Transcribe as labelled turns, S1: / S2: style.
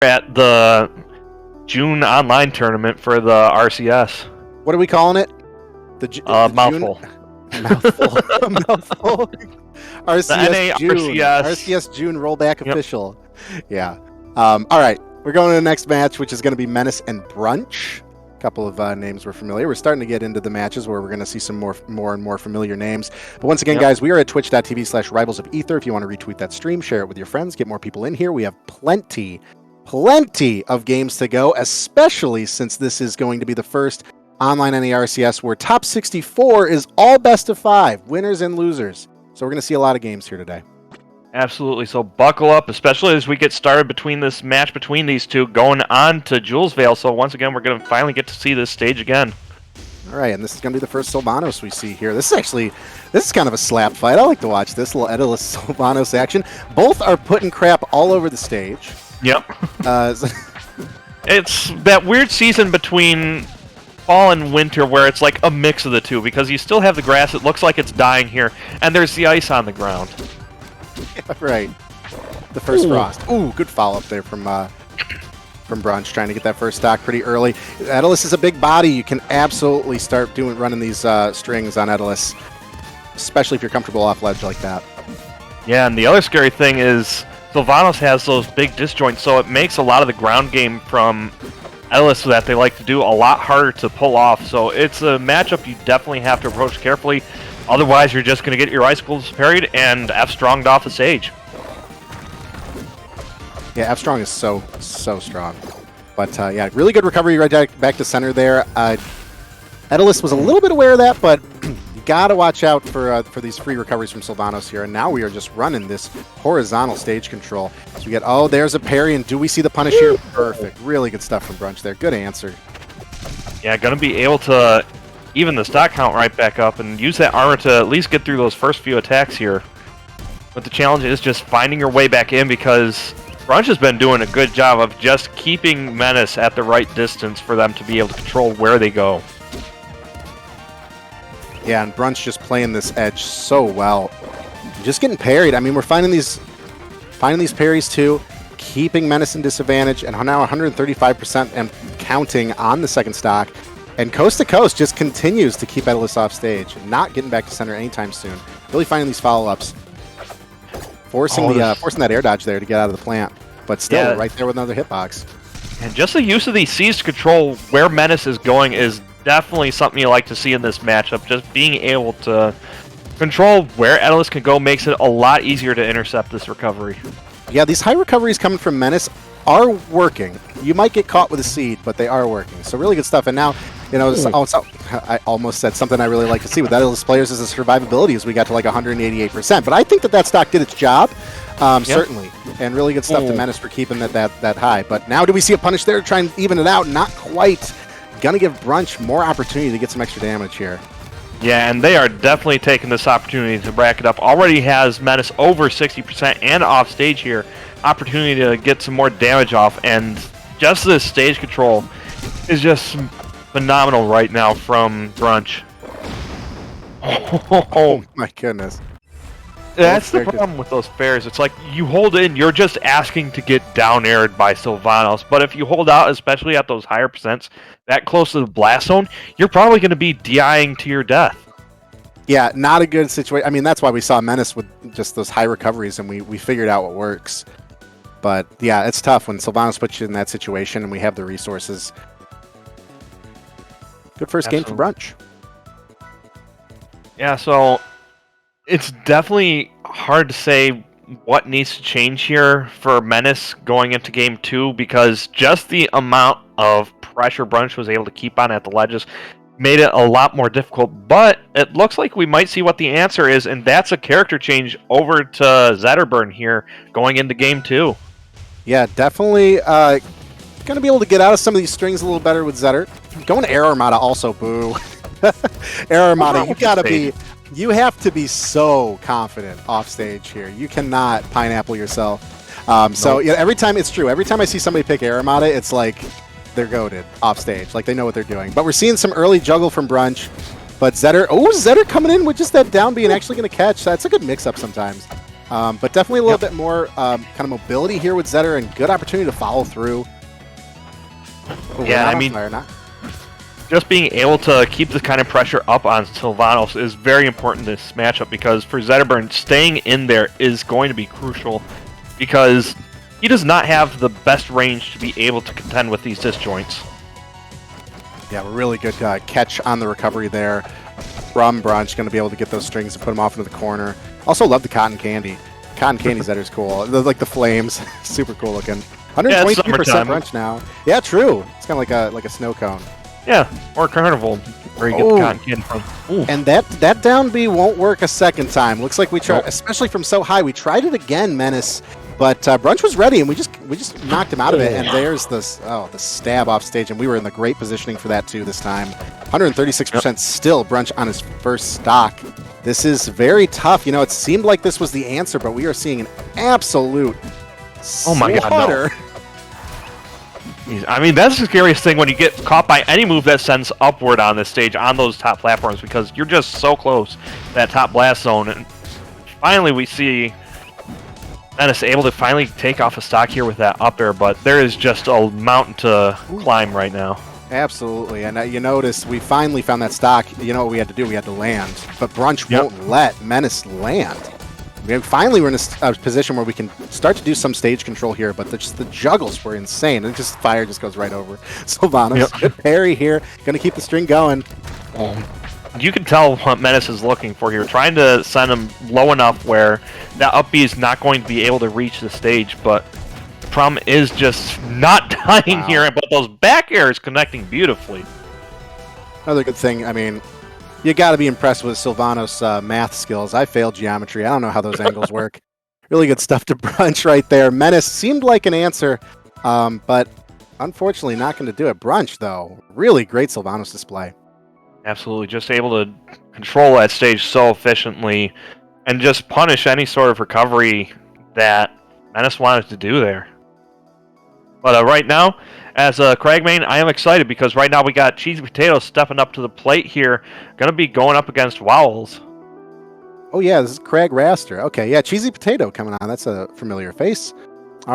S1: at the June online tournament for the RCS.
S2: What are we calling it? The
S1: mouthful.
S2: Mouthful. Mouthful. RCS June.
S1: RCS.
S2: RCS June rollback official. Yeah. All right. We're going to the next match, which is going to be Menace and Brunch. A couple of names we're familiar. We're starting to get into the matches where we're going to see some more and more familiar names. But once again, guys, we are at twitch.tv/Rivals of Aether. If you want to retweet that stream, share it with your friends, get more people in here. We have plenty of games to go, especially since this is going to be the first online NARCS where top 64 is all best of 5, winners and losers. So we're going to see a lot of games here today.
S1: Absolutely. So buckle up, especially as we get started between this match between these two going on to Jules Vale. So once again, we're going to finally get to see this stage again.
S2: All right, and this is going to be the first Sylvanos we see here. This is kind of a slap fight. I like to watch this little Edilus Sylvanos action. Both are putting crap all over the stage.
S1: Yep. It's that weird season between fall and winter where it's like a mix of the two, because you still have the grass, it looks like it's dying here, and there's the ice on the ground.
S2: Right. The first frost. Ooh, good follow-up there from Brunch, trying to get that first stock pretty early. Edilus is a big body. You can absolutely start running these strings on Edilus, especially if you're comfortable off ledge like that.
S1: Yeah, and the other scary thing is Sylvanos has those big disjoints, so it makes a lot of the ground game from Edilus that they like to do a lot harder to pull off. So it's a matchup you definitely have to approach carefully. Otherwise, you're just going to get your icicles parried and F-stronged off the stage.
S2: Yeah, F-strong is so strong. But yeah, really good recovery right back to center there. Edilus was a little bit aware of that, but you got to watch out for these free recoveries from Sylvanos here. And now we are just running this horizontal stage control. So we get, oh, there's a parry, and do we see the punish here? Perfect. Really good stuff from Brunch there. Good answer.
S1: Yeah, going to be able to even the stock count right back up and use that armor to at least get through those first few attacks here. But the challenge is just finding your way back in, because Brunch has been doing a good job of just keeping Menace at the right distance for them to be able to control where they go.
S2: Yeah, and Brunch just playing this edge so well. Just getting parried. I mean, we're finding these parries too, keeping Menace in disadvantage, and now 135% and counting on the second stock. And Coast to Coast just continues to keep Edilus off stage, not getting back to center anytime soon. Really finding these follow-ups. Forcing that air dodge there to get out of the plant. But still, right there with another hitbox.
S1: And just the use of these C's to control where Menace is going is definitely something you like to see in this matchup. Just being able to control where Edilus can go makes it a lot easier to intercept this recovery.
S2: Yeah, these high recoveries coming from Menace are working. You might get caught with a seed, but they are working. So really good stuff. And now, you know, I almost said something I really like to see with Edilus players is the survivability as we got to like 188%. But I think that stock did its job, certainly. And really good stuff to Menace for keeping that high. But now do we see a punish there to try and even it out? Not quite. Gonna give Brunch more opportunity to get some extra damage here.
S1: Yeah, and they are definitely taking this opportunity to rack it up. Already has Menace over 60% and off stage here. Opportunity to get some more damage off, and just this stage control is just phenomenal right now from Brunch.
S2: Oh my goodness.
S1: That's the problem with those fairs. It's like you hold in, you're just asking to get down aired by Sylvanos. But if you hold out, especially at those higher percents, that close to the blast zone, you're probably going to be DIing to your death.
S2: Yeah, not a good situation. I mean, that's why we saw Menace with just those high recoveries, and we figured out what works. But yeah, it's tough when Sylvanos puts you in that situation and we have the resources. Good first game for Brunch.
S1: Yeah, so it's definitely hard to say what needs to change here for Menace going into game 2, because just the amount of pressure Brunch was able to keep on at the ledges made it a lot more difficult. But it looks like we might see what the answer is, and that's a character change over to Zetterburn here going into game 2. Yeah,
S2: definitely going to be able to get out of some of these strings a little better with Zetter. Going to Air Armada also, boo. Air Armada, you have to be so confident off stage here. You cannot pineapple yourself. So yeah, every time I see somebody pick Air Armada, it's like they're goated off stage. Like they know what they're doing. But we're seeing some early juggle from Brunch. But Zetter coming in with just that down B and actually going to catch. That's a good mix-up sometimes. But definitely a little bit more kind of mobility here with Zetter and good opportunity to follow through. But
S1: Yeah, I mean, just being able to keep the kind of pressure up on Sylvanos is very important in this matchup because for Zetterburn, staying in there is going to be crucial because he does not have the best range to be able to contend with these disjoints.
S2: Yeah, really good catch on the recovery there from Brunch. Going to be able to get those strings and put them off into the corner. Also love the cotton candy. Cotton candy Zetter's cool. Like the flames, super cool looking. 123% Brunch now. Yeah, true. It's kind of like a snow cone.
S1: Yeah, or Carnival, where you get the cotton candy from. Ooh.
S2: And that down B won't work a second time. Looks like we tried, especially from so high. We tried it again, Menace, but Brunch was ready, and we just knocked him out of it. And there's the stab off stage, and we were in the great positioning for that too this time. 136% still Brunch on his first stock. This is very tough. You know, it seemed like this was the answer, but we are seeing an absolute
S1: God, no. I mean, that's the scariest thing when you get caught by any move that sends upward on this stage on those top platforms because you're just so close to that top blast zone. And finally, we see Menace able to finally take off a stock here with that up air, but there is just a mountain to climb right now.
S2: Absolutely, and you notice we finally found that stock. You know what we had to do? We had to land, but Brunch won't let Menace land. Finally, we're in a position where we can start to do some stage control here, but the juggles were insane. And fire just goes right over. Sylvanos, good parry here. Going to keep the string going.
S1: You can tell what Menace is looking for here. Trying to send him low enough where that up B is not going to be able to reach the stage, but the problem is just not dying here, but those back airs connecting beautifully.
S2: Another good thing, I mean, you got to be impressed with Sylvanos' math skills. I failed geometry. I don't know how those angles work. Really good stuff to Brunch right there. Menace seemed like an answer, but unfortunately not going to do it. Brunch, though, really great Sylvanos display.
S1: Absolutely. Just able to control that stage so efficiently and just punish any sort of recovery that Menace wanted to do there. But right now, as a Cragmain, I am excited because right now we got Cheesy Potato stepping up to the plate here. Going to be going up against Wowls.
S2: Oh, yeah, this is Crag Raster. Okay, yeah, Cheesy Potato coming on. That's a familiar face.